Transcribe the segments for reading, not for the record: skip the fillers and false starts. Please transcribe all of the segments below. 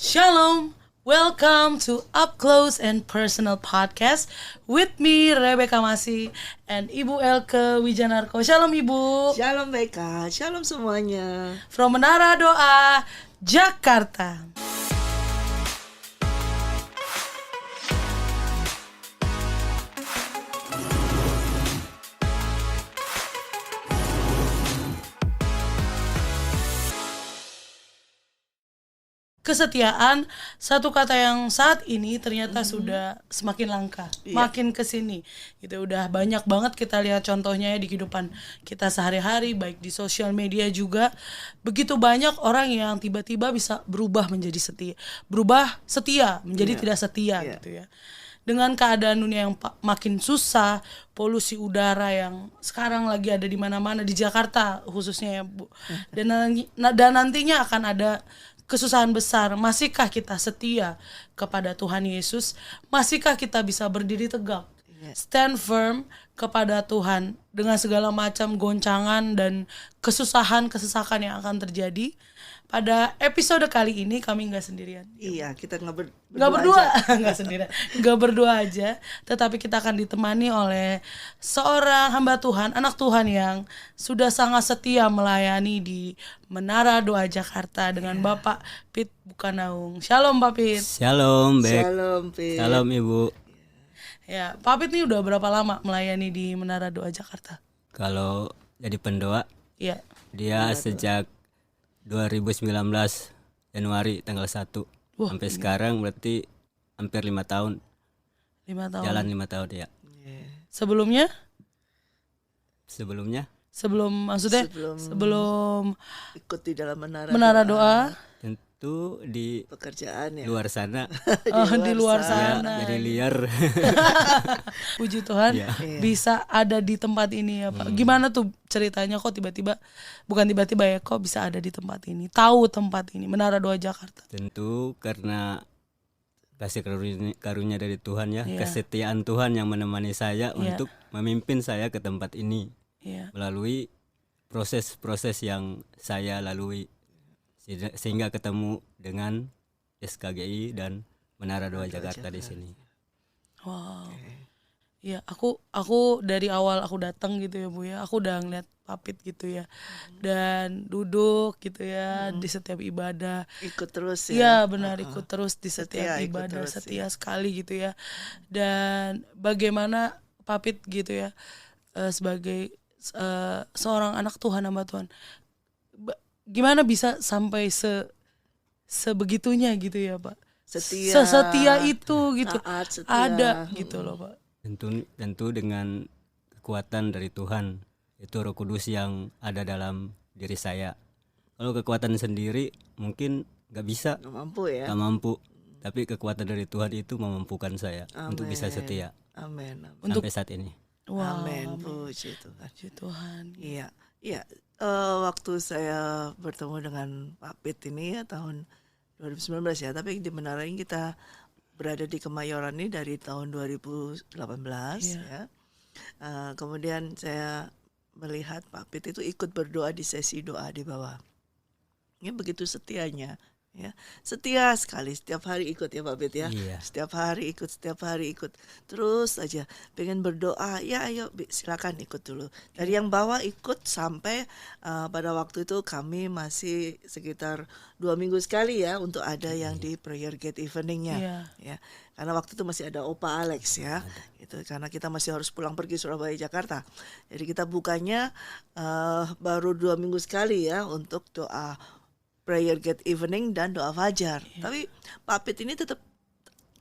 Shalom, welcome to Up Close and Personal Podcast with me Rebecca Masih and Ibu Elke Wijanarko. Shalom Ibu. Shalom Beka, shalom semuanya. From Menara Doa, Jakarta. Kesetiaan, satu kata yang saat ini ternyata sudah semakin langka, makin kesini gitu. Udah banyak banget kita lihat contohnya ya di kehidupan kita sehari-hari, baik di sosial media juga. Begitu banyak orang yang tiba-tiba bisa berubah menjadi setia, berubah setia menjadi tidak setia gitu ya. Dengan keadaan dunia yang makin susah, polusi udara yang sekarang lagi ada di mana-mana di Jakarta khususnya ya Bu. Dan nantinya akan ada kesusahan besar. Masihkah kita setia kepada Tuhan Yesus? Masihkah kita bisa berdiri tegak, stand firm kepada Tuhan dengan segala macam goncangan dan kesusahan-kesesakan yang akan terjadi? Pada episode kali ini kami nggak sendirian. Iya, kita nggak berdua, nggak sendirian, nggak berdua aja. Tetapi kita akan ditemani oleh seorang hamba Tuhan, anak Tuhan yang sudah sangat setia melayani di Menara Doa Jakarta dengan Bapak Pit Bukanaung. Shalom Pak Pit. Shalom Bek. Shalom Pit. Shalom Ibu. Ya, Pak Pit ini udah berapa lama melayani di Menara Doa Jakarta? Kalau jadi pendoa, Iya. dia sejak 2019 Januari tanggal 1 sampai sekarang berarti hampir 5 tahun. 5 tahun. Jalan 5 tahun ya. Sebelumnya? Sebelum ikut di dalam Menara Doa. tentu di pekerjaan ya. luar sana. Di luar Ya, sana. jadi liar. Puji Tuhan bisa ada di tempat ini ya Pak. Gimana tuh ceritanya kok bukan tiba-tiba ya, kok bisa ada di tempat ini, tahu tempat ini, Menara Doa Jakarta? Tentu karena kasih karunia dari Tuhan ya, kesetiaan Tuhan yang menemani saya untuk memimpin saya ke tempat ini melalui proses-proses yang saya lalui sehingga ketemu dengan SKGI dan Menara Doa Jakarta di sini. Wow. Ya, aku dari awal aku datang gitu ya Bu ya, aku udah ngeliat Papit gitu ya, dan duduk gitu ya di setiap ibadah. Ikut terus ya. Iya benar, ikut terus di setiap ibadah, terus, setia sekali gitu ya. Dan bagaimana Papit gitu ya, sebagai seorang anak Tuhan, hamba Tuhan, gimana bisa sampai sebegitunya gitu ya Pak? Sesetia itu gitu, taat, setia. Ada gitu loh Pak. Tentu dengan kekuatan dari Tuhan, itu Roh Kudus yang ada dalam diri saya. Kalau kekuatan sendiri mungkin nggak mampu. Tapi kekuatan dari Tuhan itu memampukan saya untuk bisa setia. Amin. Sampai saat ini. Wow. Amin. Puji Tuhan. Puji Tuhan. Iya. Waktu saya bertemu dengan Pak Pit ini ya tahun 2019 ya, tapi di Menara ini kita berada di Kemayoran ini dari tahun 2018 ya. Kemudian saya melihat Pak Pit itu ikut berdoa di sesi doa di bawah. Ini begitu setianya ya. Setia sekali, setiap hari ikut ya Pak Pit ya. Iya. Setiap hari ikut. Terus aja pengen berdoa, ya ayo silakan ikut dulu. Dari yang bawah ikut sampai pada waktu itu kami masih sekitar 2 minggu sekali ya untuk ada yang di prayer gate eveningnya ya. Karena waktu itu masih ada Opa Alex ya. Gitu, karena kita masih harus pulang pergi Surabaya Jakarta. Jadi kita bukanya baru 2 minggu sekali ya untuk doa prayer gate evening dan doa fajar. Tapi Pak Pit ini tetap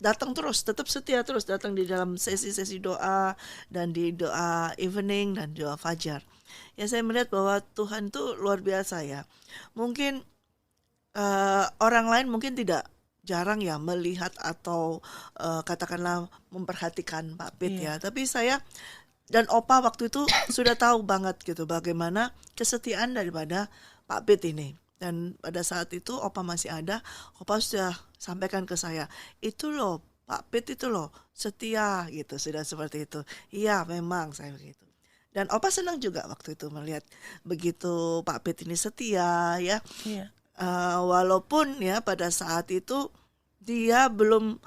datang terus, tetap setia terus datang di dalam sesi-sesi doa dan di doa evening dan doa fajar. Ya saya melihat bahwa Tuhan itu luar biasa ya. Mungkin orang lain mungkin jarang ya melihat atau katakanlah memperhatikan Pak Pit ya. Tapi saya dan Opa waktu itu sudah tahu banget gitu bagaimana kesetiaan daripada Pak Pit ini. Dan pada saat itu Opa masih ada, Opa sudah sampaikan ke saya, itu loh Pak Pit itu loh setia gitu, sudah seperti itu. Iya memang saya begitu. Dan Opa senang juga waktu itu melihat begitu Pak Pit ini setia ya. walaupun ya pada saat itu dia belum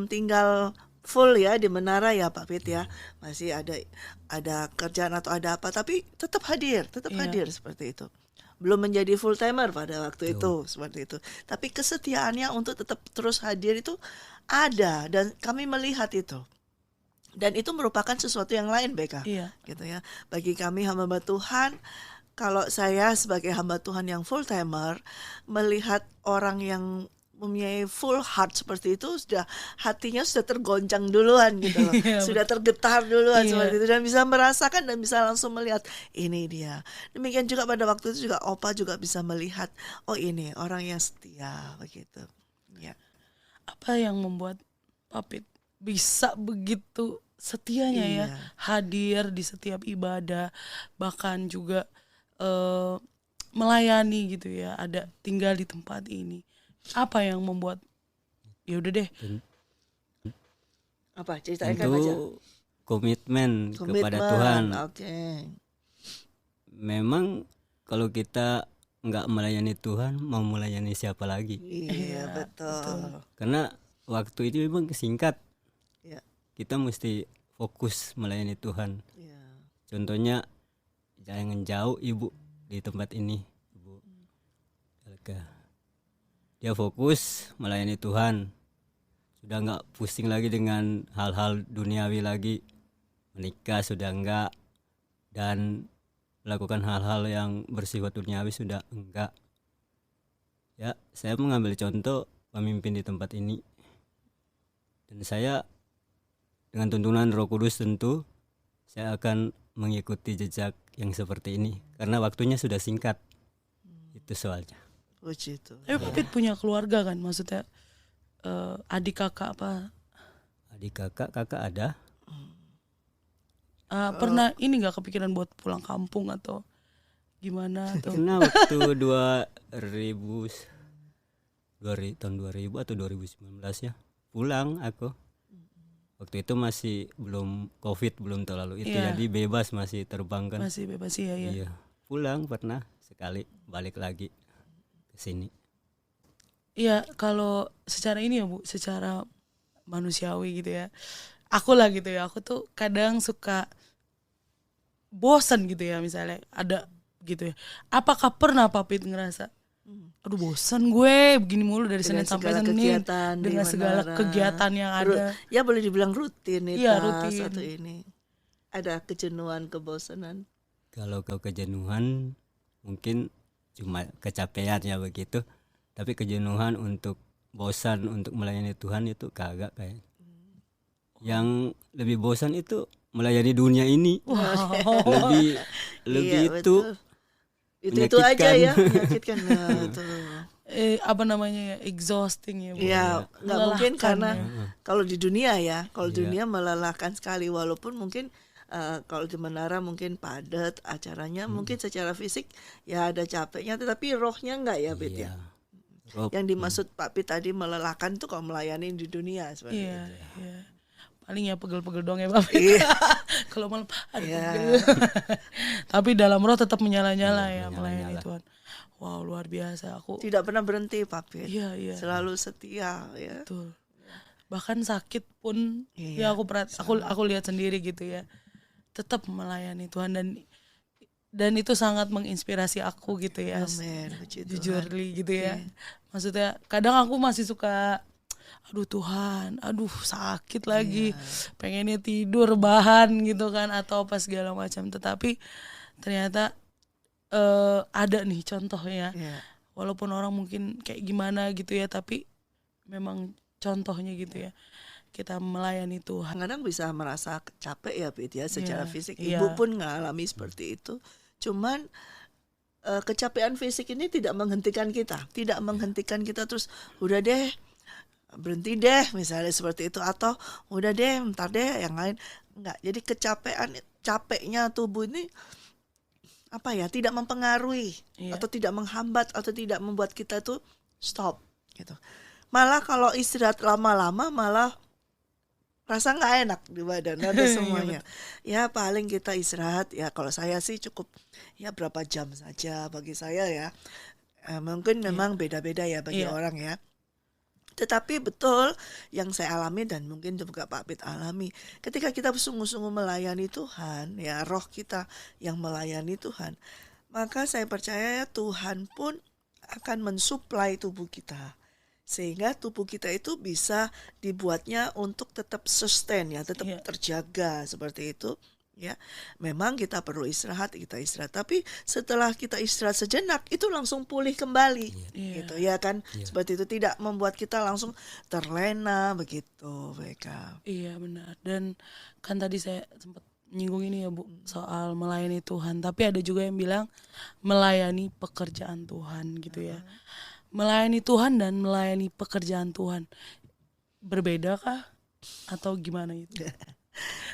tinggal full ya di menara ya Pak Pit ya, masih ada kerjaan atau ada apa, tapi tetap hadir seperti itu. Belum menjadi full timer pada waktu itu seperti itu, tapi kesetiaannya untuk tetap terus hadir itu ada, dan kami melihat itu. Dan itu merupakan sesuatu yang lain, BK. Gitu ya. Bagi kami hamba Tuhan, kalau saya sebagai hamba Tuhan yang full timer melihat orang yang mempunyai full heart seperti itu, hatinya sudah tergoncang duluan gitu loh. Sudah tergetar duluan seperti itu, dan bisa merasakan dan bisa langsung melihat ini dia. Demikian juga pada waktu itu juga Opa juga bisa melihat, oh ini orang yang setia begitu. Ya. Apa yang membuat Papit bisa begitu setianya ya hadir di setiap ibadah, bahkan juga melayani gitu ya, ada tinggal di tempat ini. Apa yang membuat ya udah deh? Apa ceritakan aja? Komitmen kepada Tuhan. Okay. Memang kalau kita nggak melayani Tuhan, mau melayani siapa lagi? Iya betul. Karena waktu itu memang singkat. Ya. Kita mesti fokus melayani Tuhan. Ya. Contohnya jangan jauh ibu di tempat ini, Ibu Elka. Dia fokus melayani Tuhan, sudah nggak pusing lagi dengan hal-hal duniawi lagi, menikah sudah enggak, dan melakukan hal-hal yang bersifat duniawi sudah enggak. Ya, saya mengambil contoh pemimpin di tempat ini, dan saya dengan tuntunan Roh Kudus tentu saya akan mengikuti jejak yang seperti ini, karena waktunya sudah singkat. Itu soalnya. Puji Tuhan. Tapi Papit punya keluarga kan, maksudnya adik kakak apa? Adik kakak ada. Pernah ini nggak kepikiran buat pulang kampung atau gimana? Atau? Karena waktu 2000 atau 2019 ya, pulang aku. Waktu itu masih belum COVID, belum terlalu itu, jadi bebas, masih terbang kan. Masih bebas ya. Iya. Pulang pernah sekali, balik lagi ke sini. Iya, kalau secara ini ya Bu, secara manusiawi gitu ya. Aku lah gitu ya, aku tuh kadang suka bosan gitu ya, misalnya ada gitu ya. Apakah pernah Papit ngerasa, aduh bosan gue begini mulu dari Senin sampai Senin dengan segala kegiatan yang ada. Ya boleh dibilang rutinitas. Iya, rutin. Satu ini. Ada kejenuhan, kebosanan. Kalau kau kejenuhan mungkin cuma kecapean ya begitu, tapi kejenuhan untuk bosan untuk melayani Tuhan itu kagak kayak. Yang lebih bosan itu melayani dunia ini. Lebih Iya, itu itu aja ya, menyakitkan. Apa namanya ya, exhausting ya Bu. Ya, nggak mungkin karena kalau di dunia ya, dunia melelahkan sekali, walaupun mungkin kalau di menara mungkin padat acaranya, mungkin secara fisik ya ada capeknya, tetapi rohnya enggak ya, Pit ya. Yang dimaksud Pak Pit tadi melelahkan tuh kalau melayani di dunia seperti itu. Iya. Paling ya pegel-pegel doang ya Pak Pit. Kalau malam pegel. Tapi dalam roh tetap menyala-nyala ya melayani Tuhan. Wow, luar biasa. Aku tidak pernah berhenti Pak Pit. Iya. Selalu setia ya. Betul. Bahkan sakit pun ya aku lihat sendiri gitu ya. Tetap melayani Tuhan, dan itu sangat menginspirasi aku gitu ya. Amin. Jujur gitu ya. Maksudnya kadang aku masih suka, aduh Tuhan, aduh sakit lagi, pengennya tidur bahan gitu kan, atau apa segala macam. Tetapi ternyata ada nih contohnya. Walaupun orang mungkin kayak gimana gitu ya, tapi memang contohnya gitu ya. Kita melayani Tuhan. Kadang bisa merasa capek ya Pit ya, secara fisik. Ibu pun ngalami seperti itu. Cuman kecapean fisik ini tidak menghentikan kita. Tidak menghentikan kita terus udah deh, berhenti deh misalnya seperti itu, atau udah deh ntar deh yang lain. Enggak. Jadi capeknya tubuh ini apa ya, tidak mempengaruhi atau tidak menghambat atau tidak membuat kita tuh stop gitu. Malah kalau istirahat lama-lama malah rasa nggak enak di badan, ada semuanya. Ya paling kita istirahat ya, kalau saya sih cukup ya berapa jam saja bagi saya ya. Mungkin memang beda-beda ya bagi Iya. orang ya. Tetapi betul yang saya alami dan mungkin juga Pak Pit alami, ketika kita sungguh-sungguh melayani Tuhan, ya roh kita yang melayani Tuhan, maka saya percaya Tuhan pun akan mensuplai tubuh kita. Sehingga tubuh kita itu bisa dibuatnya untuk tetap sustain ya, tetap Iya. terjaga seperti itu. Ya, memang kita perlu istirahat, kita istirahat. Tapi setelah kita istirahat sejenak, itu langsung pulih kembali, Iya. gitu ya kan? Seperti itu, tidak membuat kita langsung terlena begitu, mereka. Iya benar. Dan kan tadi saya sempat menyinggung ini ya Bu, soal melayani Tuhan. Tapi ada juga yang bilang melayani pekerjaan Tuhan gitu ya. Melayani Tuhan dan melayani pekerjaan Tuhan berbedakah atau gimana itu?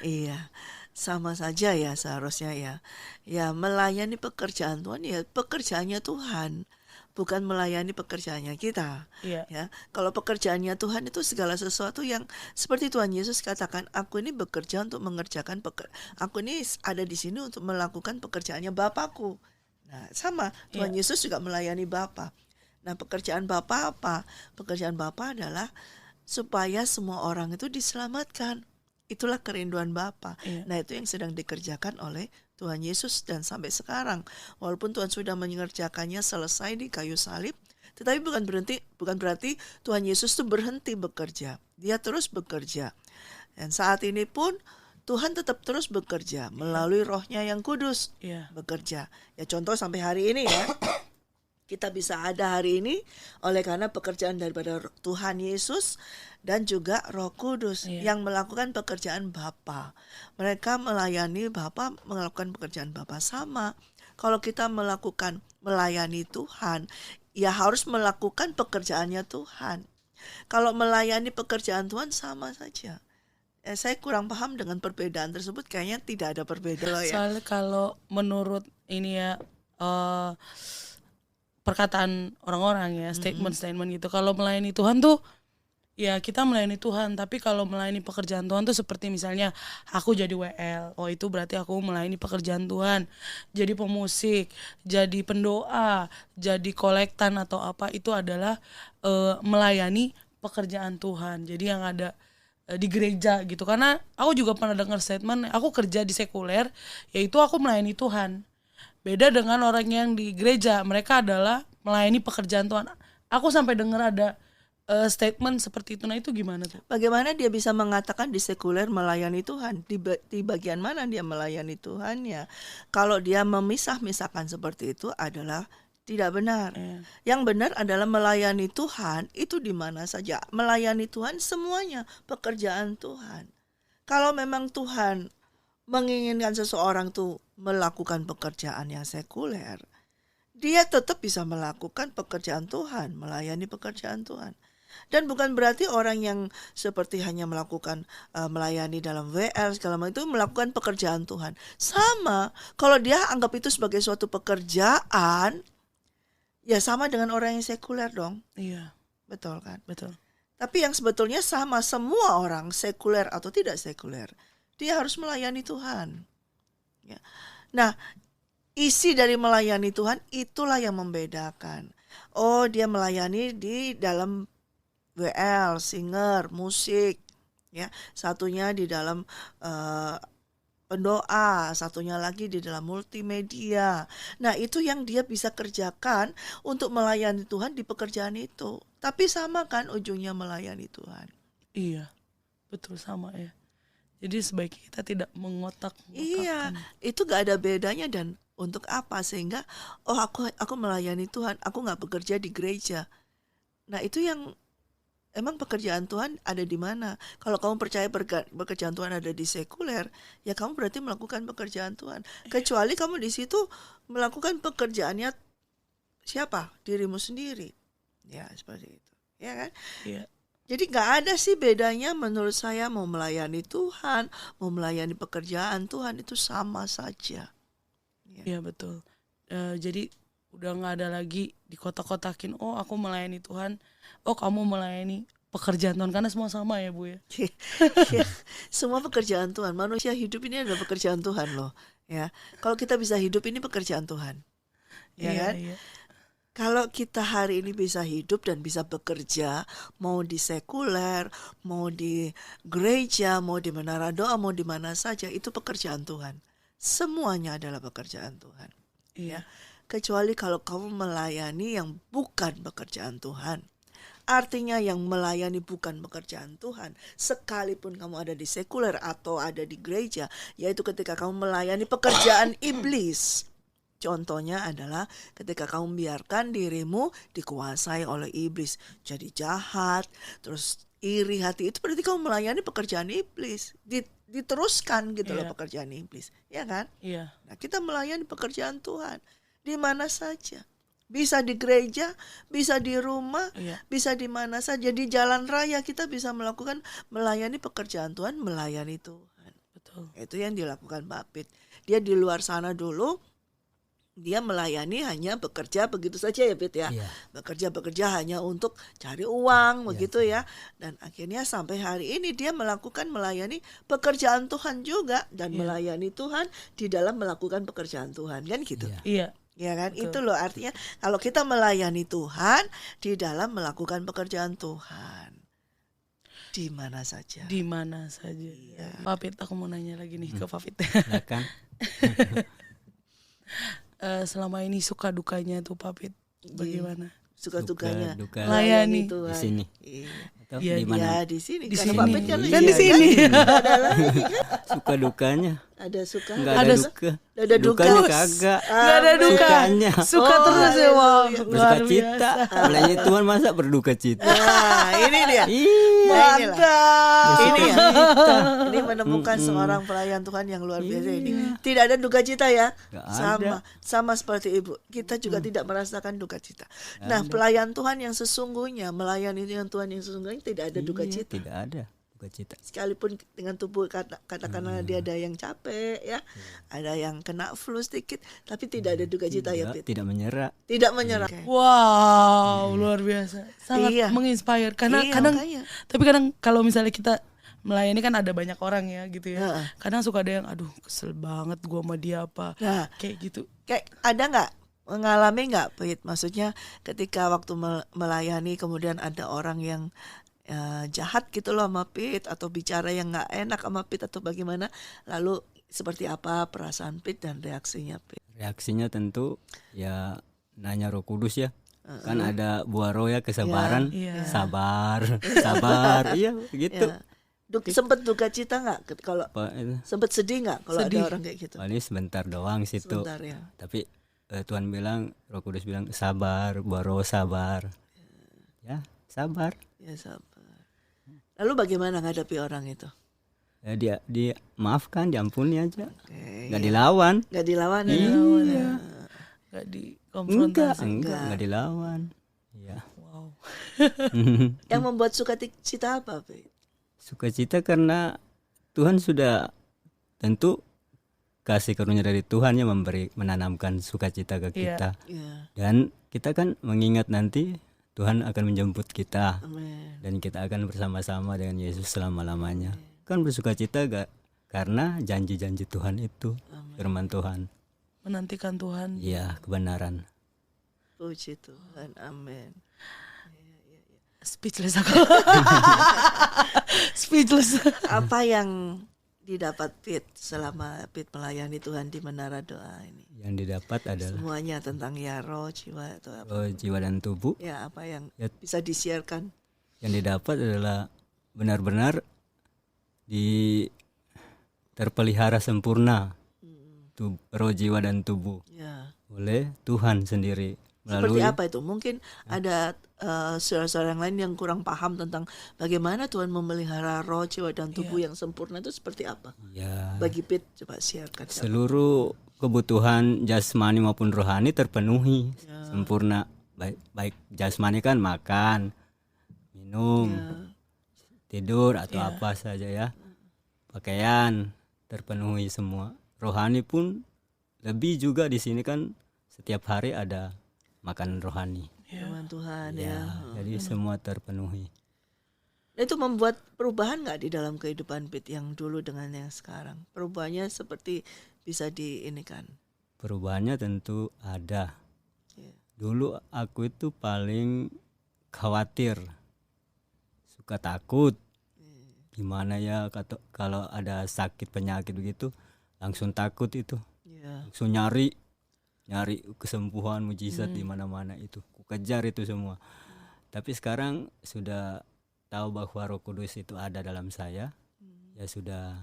Iya, sama saja ya seharusnya ya. Ya melayani pekerjaan Tuhan ya pekerjaannya Tuhan, bukan melayani pekerjaannya kita. Iya. Ya, kalau pekerjaannya Tuhan itu segala sesuatu yang seperti Tuhan Yesus katakan, aku ini bekerja untuk mengerjakan aku ini ada di sini untuk melakukan pekerjaannya Bapakku. Nah, sama Tuhan Yesus juga melayani Bapa. Nah, pekerjaan Bapa apa? Pekerjaan Bapa adalah supaya semua orang itu diselamatkan. Itulah kerinduan Bapa. Iya. Nah, itu yang sedang dikerjakan oleh Tuhan Yesus dan sampai sekarang. Walaupun Tuhan sudah mengerjakannya selesai di kayu salib, tetapi bukan berarti Tuhan Yesus itu berhenti bekerja. Dia terus bekerja. Dan saat ini pun Tuhan tetap terus bekerja melalui Roh-Nya yang kudus. Iya. Bekerja. Ya contoh sampai hari ini ya. Kita bisa ada hari ini oleh karena pekerjaan daripada Tuhan Yesus dan juga Roh Kudus yang melakukan pekerjaan Bapa. Mereka melayani Bapa, melakukan pekerjaan Bapa sama. Kalau kita melayani Tuhan, ya harus melakukan pekerjaannya Tuhan. Kalau melayani pekerjaan Tuhan sama saja. Saya kurang paham dengan perbedaan tersebut, kayaknya tidak ada perbedaan loh ya. Soalnya kalau menurut ini ya perkataan orang-orang ya, statement-statement gitu. Kalau melayani Tuhan tuh ya kita melayani Tuhan, tapi kalau melayani pekerjaan Tuhan tuh seperti misalnya aku jadi WL, oh itu berarti aku melayani pekerjaan Tuhan. Jadi pemusik, jadi pendoa, jadi kolektan atau apa itu adalah melayani pekerjaan Tuhan. Jadi yang ada di gereja gitu. Karena aku juga pernah dengar statement, aku kerja di sekuler, yaitu aku melayani Tuhan. Beda dengan orang yang di gereja, mereka adalah melayani pekerjaan Tuhan. Aku sampai dengar ada statement seperti itu. Nah itu gimana tuh? Bagaimana dia bisa mengatakan di sekuler melayani Tuhan? Di bagian mana dia melayani Tuhan ya? Kalau dia memisah-misahkan seperti itu adalah tidak benar. Yang benar adalah melayani Tuhan itu di mana saja. Melayani Tuhan semuanya pekerjaan Tuhan. Kalau memang Tuhan menginginkan seseorang tuh melakukan pekerjaan yang sekuler, dia tetap bisa melakukan pekerjaan Tuhan, melayani pekerjaan Tuhan. Dan bukan berarti orang yang seperti hanya melakukan melayani dalam WL segala macam itu melakukan pekerjaan Tuhan. Sama, kalau dia anggap itu sebagai suatu pekerjaan, ya sama dengan orang yang sekuler dong. Iya, Betul kan? betul. Tapi yang sebetulnya sama semua orang, sekuler atau tidak sekuler, dia harus melayani Tuhan. Ya. Nah, isi dari melayani Tuhan itulah yang membedakan. Oh, dia melayani di dalam WL, singer, musik, ya. Satunya di dalam pendoa, satunya lagi di dalam multimedia. Nah, itu yang dia bisa kerjakan untuk melayani Tuhan di pekerjaan itu. Tapi sama kan ujungnya melayani Tuhan. Iya, betul sama ya. Jadi sebaiknya kita tidak mengotak-ngotakkan. Iya, itu gak ada bedanya dan untuk apa sehingga aku melayani Tuhan, aku gak bekerja di gereja. Nah itu yang emang pekerjaan Tuhan ada di mana? Kalau kamu percaya pekerjaan Tuhan ada di sekuler, ya kamu berarti melakukan pekerjaan Tuhan. Kecuali kamu di situ melakukan pekerjaannya siapa? Dirimu sendiri. Ya seperti itu, ya kan? Iya. Jadi gak ada sih bedanya menurut saya mau melayani Tuhan, mau melayani pekerjaan Tuhan itu sama saja. Iya betul. Jadi udah nggak ada lagi dikotak-kotakin. Oh aku melayani Tuhan. Oh kamu melayani pekerjaan Tuhan, karena semua sama ya Bu ya. Ya, semua pekerjaan Tuhan. Manusia hidup ini adalah pekerjaan Tuhan loh. Ya, kalau kita bisa hidup ini pekerjaan Tuhan. Ya Iya, kan? iya. Kalau kita hari ini bisa hidup dan bisa bekerja, mau di sekuler, mau di gereja, mau di menara doa, mau di mana saja, itu pekerjaan Tuhan. Semuanya adalah pekerjaan Tuhan. Iya. Kecuali kalau kamu melayani yang bukan pekerjaan Tuhan. Artinya yang melayani bukan pekerjaan Tuhan, sekalipun kamu ada di sekuler atau ada di gereja, yaitu ketika kamu melayani pekerjaan iblis. Contohnya adalah ketika kamu biarkan dirimu dikuasai oleh iblis, jadi jahat, terus iri hati, itu berarti kamu melayani pekerjaan iblis. Diteruskan gitu loh pekerjaan iblis, ya kan? Iya. Nah, kita melayani pekerjaan Tuhan di mana saja. Bisa di gereja, bisa di rumah, bisa di mana saja. Di jalan raya kita bisa melayani pekerjaan Tuhan, melayani Tuhan. Betul. Itu yang dilakukan Mbak Pit. Dia di luar sana dulu, dia melayani hanya bekerja begitu saja ya Pit ya. Bekerja hanya untuk cari uang begitu ya. Dan akhirnya sampai hari ini dia melayani pekerjaan Tuhan juga. Dan melayani Tuhan di dalam melakukan pekerjaan Tuhan. Kan gitu. Iya. Ya kan, Betul. itu loh artinya kalau kita melayani Tuhan di dalam melakukan pekerjaan Tuhan di mana saja. Di mana saja. Pak Fit, aku mau nanya lagi nih ke Pak Fit. Silakan. selama ini suka dukanya tuh Pak Fit bagaimana? Suka dukanya duka melayani Tuhan. di sini. Atau Iya, di mana? Ya, di sini. Di Karena sini. Pak Pit kan Di sini. Suka dukanya. Ada suka. Enggak Ada ada duka. Ada duka. Dukanya kagak. Nggak ada duka. Sukanya. Suka terus ya, wow. Bersuka cita. Melayani Tuhan masa berduka cita. Nah, ini dia. Iya. Mantap. Ini ya. Ini menemukan seorang pelayan Tuhan yang luar biasa ini. Tidak ada duka cita ya. Nggak Sama seperti Ibu. Kita juga tidak merasakan duka cita. Nah, pelayan Tuhan yang sesungguhnya, melayani Tuhan yang sesungguhnya tidak ada duka cita. Tidak ada duka cita. Sekalipun dengan tubuh katakanlah dia ada yang capek ya, ada yang kena flu sedikit, tapi tidak ada duka cita ya, Pit. Tidak menyerah. Tidak menyerah. Wow, luar biasa. Sangat Iya. menginspire karena Iya, kadang makanya. tapi kadang kalau misalnya kita melayani kan ada banyak orang ya gitu ya. Heeh. Kadang suka ada yang aduh kesel banget gua sama dia apa. Nah, Kayak gitu. kayak ada nggak mengalami nggak, Pit? Maksudnya ketika waktu melayani kemudian ada orang yang jahat gitu loh sama Pit, atau bicara yang nggak enak sama Pit atau bagaimana, lalu seperti apa perasaan Pit dan reaksinya Pit? Reaksinya tentu ya nanya Roh Kudus ya. Kan ada buah roh ya, kesabaran, Iya. sabar, sabar, iya gitu. Ya. Sempet duka cita nggak kalau Itu sempet sedih nggak kalau ada Sedih. orang kayak gitu? paling sebentar doang situ. Sebentar ya. Tapi Tuhan bilang, Roh Kudus bilang sabar, buah roh sabar. Ya, sabar. Ya sabar. Lalu bagaimana menghadapi orang itu? Ya, dia maafkan, diampuni aja. Oke, Nggak dilawan. nggak dilawan ya? Iya. Gak dikonfrontasi. Enggak dilawan. Iya. Wow. Yang membuat sukacita apa, Pit? Sukacita karena Tuhan sudah tentu kasih karunia dari Tuhan yang menanamkan sukacita ke kita. Ya. Dan kita kan mengingat nanti Tuhan akan menjemput kita. Amin. Dan kita akan bersama-sama dengan Yesus selama-lamanya. Kan bersukacita karena janji-janji Tuhan itu. Firman Tuhan. Menantikan Tuhan. Iya, kebenaran. Puji Tuhan, amin. Speechless aku. Speechless. Apa yang didapat Pit selama Pit melayani Tuhan di Menara Doa ini? Yang didapat adalah Semuanya tentang ya roh, jiwa atau apa? roh, jiwa dan tubuh. Ya, apa yang Ya. bisa disiarkan? Yang didapat adalah benar-benar terpelihara sempurna roh, jiwa dan tubuh Ya. oleh Tuhan sendiri. Seperti apa itu? Mungkin ada saudara-saudara yang lain yang kurang paham tentang bagaimana Tuhan memelihara roh, jiwa dan tubuh yang sempurna itu seperti apa? Ya, Bagi Pit, coba siarkan. seluruh kebutuhan jasmani maupun rohani terpenuhi sempurna. Baik jasmani kan makan, minum, tidur atau apa saja ya. Pakaian terpenuhi semua. Rohani pun lebih juga di sini kan setiap hari ada makanan rohani. Firman Tuhan ya. Ya, jadi semua terpenuhi. Itu membuat perubahan nggak di dalam kehidupan Pit yang dulu dengan yang sekarang? Perubahannya seperti bisa diinikan. Perubahannya tentu ada. Ya. Dulu aku itu paling khawatir, suka takut. Gimana ya kalau ada sakit penyakit begitu, langsung takut itu. Ya. Langsung nyari kesembuhan mujizat di mana-mana itu. Ku kejar itu semua. Tapi sekarang sudah tahu bahwa Roh Kudus itu ada dalam saya, ya sudah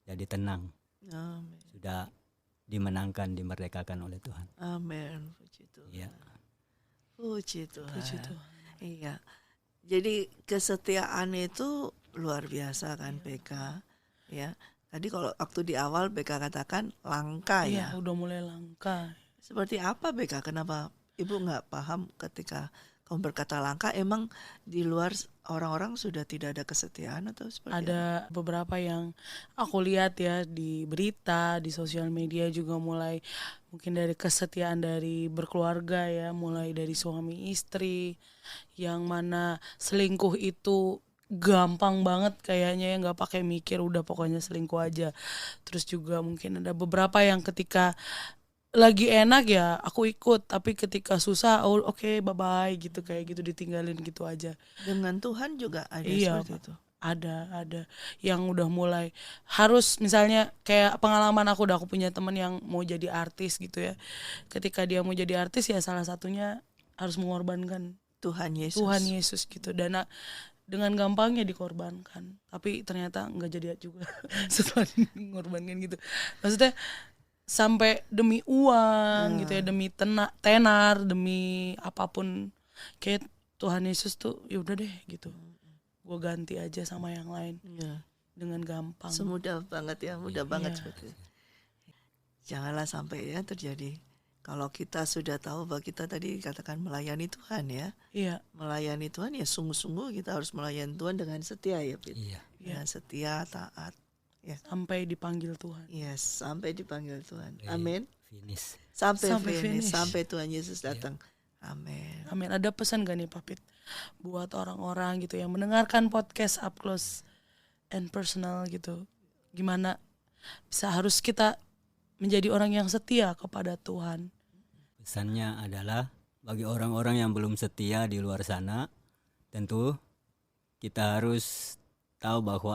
jadi tenang. Amin. Sudah dimenangkan, dimerdekakan oleh Tuhan. Amin. Puji Tuhan. Ya. Puji Tuhan. Puji Tuhan. Iya. Jadi kesetiaan itu luar biasa kan PK, ya. Tadi kalau waktu di awal BK katakan langka Iya, ya. udah mulai langka. Seperti apa BK? Kenapa Ibu nggak paham ketika kamu berkata langka? Emang di luar orang-orang sudah tidak ada kesetiaan atau seperti apa? Ada beberapa yang aku lihat ya di berita, di sosial media juga mulai mungkin dari kesetiaan dari berkeluarga ya, mulai dari suami istri yang mana selingkuh itu gampang banget kayaknya ya, nggak pakai mikir, udah pokoknya selingkuh aja. Terus juga mungkin ada beberapa yang ketika lagi enak ya aku ikut, tapi ketika susah oke, bye bye gitu, kayak gitu, ditinggalin gitu aja. Dengan Tuhan juga ada Iya, seperti Pak. itu. Ada yang udah mulai harus, misalnya kayak pengalaman aku punya temen yang mau jadi artis gitu ya. Ketika dia mau jadi artis ya salah satunya harus mengorbankan Tuhan Yesus. Tuhan Yesus gitu, dan dengan gampangnya dikorbankan, tapi ternyata nggak jadi juga setelah mengorbankan gitu. Maksudnya sampai demi uang gitu ya, demi tenar, demi apapun, kayak Tuhan Yesus tuh yaudah deh gitu, gue ganti aja sama yang lain Ya. dengan gampang. Semudah banget ya, mudah banget Iya. seperti itu. Janganlah sampai ya terjadi. Kalau kita sudah tahu bahwa kita tadi katakan melayani Tuhan ya. Iya, Melayani Tuhan ya sungguh-sungguh kita harus melayani Tuhan dengan setia ya Pit. Iya. Dengan setia, taat. Ya. sampai dipanggil Tuhan. Yes, sampai dipanggil Tuhan. Amin. Finish. Sampai Sampai finish, finish. sampai Tuhan Yesus datang. Amin. Amin. Ada pesan gak nih Pak Pit buat orang-orang gitu yang mendengarkan podcast Up Close and Personal gitu, gimana harus kita menjadi orang yang setia kepada Tuhan? Pesannya adalah bagi orang-orang yang belum setia di luar sana, tentu kita harus tahu bahwa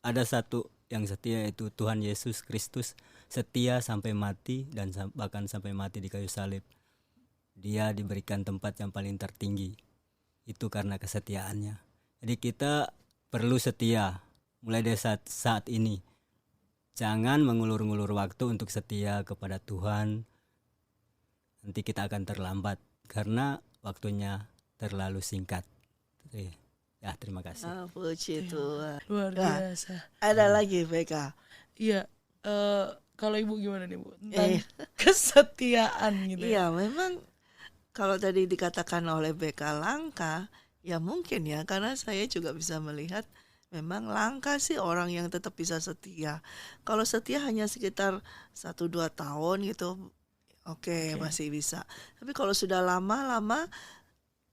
ada satu yang setia, yaitu Tuhan Yesus Kristus, setia sampai mati dan bahkan sampai mati di kayu salib. Dia diberikan tempat yang paling tertinggi. Itu karena kesetiaannya. Jadi kita perlu setia mulai dari saat ini. Jangan mengulur-ngulur waktu untuk setia kepada Tuhan. Nanti kita akan terlambat karena waktunya terlalu singkat. Ya, terima kasih. Puji Tuhan. Luar Nah, biasa. ada lagi BK. Iya, kalau Ibu gimana nih Bu tentang kesetiaan gitu ya? Iya, memang kalau tadi dikatakan oleh BK langka, ya mungkin ya, karena saya juga bisa melihat memang langka sih orang yang tetap bisa setia. Kalau setia hanya sekitar 1-2 tahun gitu, oke, masih bisa. Tapi kalau sudah lama-lama,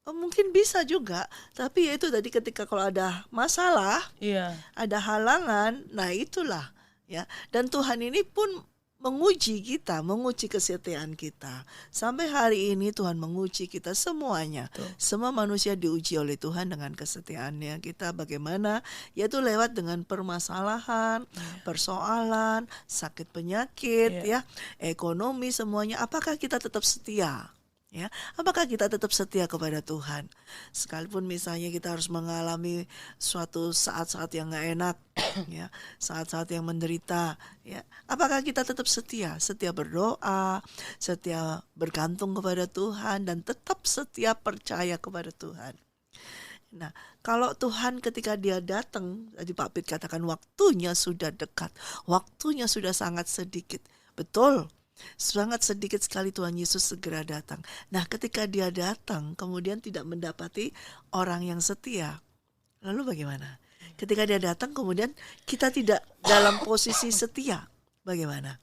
mungkin bisa juga. Tapi ya itu tadi ketika kalau ada masalah, Iya, ada halangan, nah itulah ya. Dan Tuhan ini pun menguji kita, menguji kesetiaan kita. Sampai hari ini Tuhan menguji kita semuanya. Semua manusia diuji oleh Tuhan dengan kesetiaannya. Kita bagaimana? Yaitu lewat dengan permasalahan, persoalan, sakit penyakit, ya, ekonomi, semuanya. Apakah kita tetap setia? Ya, apakah kita tetap setia kepada Tuhan? Sekalipun misalnya kita harus mengalami suatu saat-saat yang gak enak, ya, saat-saat yang menderita, ya, apakah kita tetap setia? Setia berdoa, setia bergantung kepada Tuhan, dan tetap setia percaya kepada Tuhan. Nah, kalau Tuhan ketika dia datang, tadi Pak Pit katakan waktunya sudah dekat, waktunya sudah sangat sedikit. Betul. Sangat sedikit sekali Tuhan Yesus segera datang. Nah, ketika dia datang kemudian tidak mendapati orang yang setia, lalu bagaimana? Ketika dia datang kemudian kita tidak dalam posisi setia, bagaimana?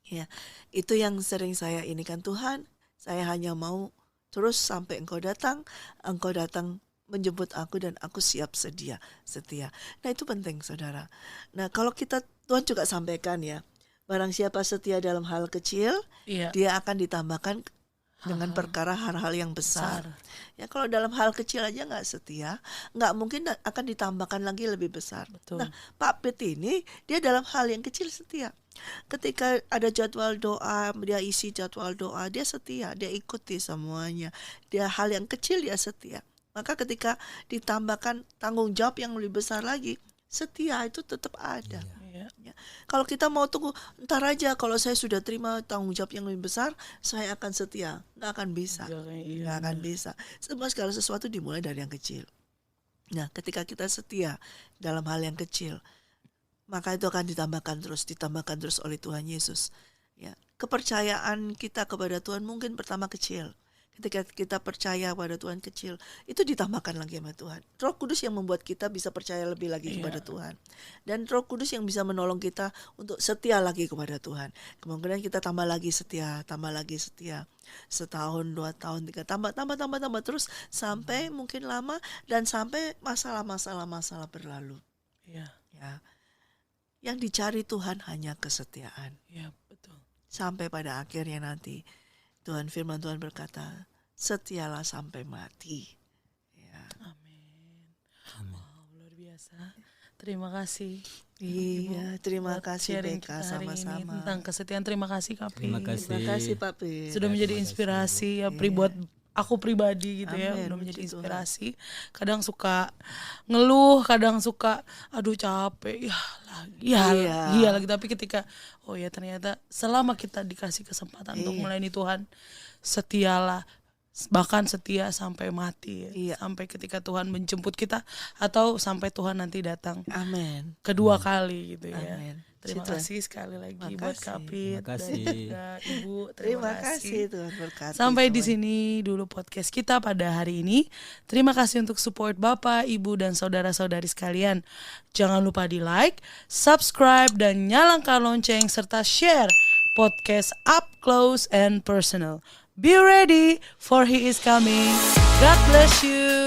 Ya, itu yang sering saya inikan, Tuhan, saya hanya mau terus sampai Engkau datang menjemput aku dan aku siap setia. Nah, itu penting saudara. Nah, kalau kita, Tuhan juga sampaikan ya, barang siapa setia dalam hal kecil, dia akan ditambahkan dengan perkara hal-hal yang besar. Ya kalau dalam hal kecil aja nggak setia, nggak mungkin akan ditambahkan lagi lebih besar. Betul. Nah, Pak Pit ini dia dalam hal yang kecil setia. Ketika ada jadwal doa, dia isi jadwal doa, dia setia, dia ikuti semuanya. Dia hal yang kecil dia setia. Maka ketika ditambahkan tanggung jawab yang lebih besar lagi, setia itu tetap ada. Iya. Ya. Kalau kita mau tunggu, ntar aja kalau saya sudah terima tanggung jawab yang lebih besar, saya akan setia. Nggak akan bisa. Nggak akan bisa. Semua segala sesuatu dimulai dari yang kecil. Nah, ketika kita setia dalam hal yang kecil, maka itu akan ditambahkan terus oleh Tuhan Yesus. Ya, kepercayaan kita kepada Tuhan mungkin pertama kecil. Ketika kita percaya pada Tuhan kecil, itu ditambahkan lagi sama Tuhan. Roh Kudus yang membuat kita bisa percaya lebih lagi kepada Tuhan. Dan Roh Kudus yang bisa menolong kita untuk setia lagi kepada Tuhan. Kemungkinan kita tambah lagi setia. Setahun, 2 tahun, 3, tambah terus sampai mungkin lama dan sampai masalah berlalu. Iya. Ya. Yang dicari Tuhan hanya kesetiaan. Iya, betul. Sampai pada akhirnya nanti firman Tuhan berkata, setialah sampai mati. Ya. Amin. Wow, luar biasa. Terima kasih. Iya, terima buat kasih sharing Beka, kita hari ini sama-sama. tentang kesetiaan. Terima kasih Kak Pi. Terima kasih. Terima kasih Pak Pit. Sudah menjadi inspirasi ya buat aku pribadi gitu ya, Amin, udah menjadi puji Tuhan. inspirasi. Kadang suka ngeluh, kadang suka aduh capek, iya lagi, tapi ketika oh ya ternyata selama kita dikasih kesempatan untuk melayani Tuhan, setialah, bahkan setia sampai mati ya. Iya. Sampai ketika Tuhan menjemput kita atau sampai Tuhan nanti datang Amin. kedua kali gitu ya. Amin. Terima Puji Tuhan. kasih sekali lagi Makasih. buat Kapit Terima kasih. dan juga Ibu. Terima kasih Tuhan berkati. Sampai di semuanya. sini dulu podcast kita pada hari ini. Terima kasih untuk support Bapak, Ibu, dan saudara-saudari sekalian. Jangan lupa di like, subscribe, dan nyalakan lonceng serta share podcast Up Close and Personal. Be ready for He is coming. God bless you.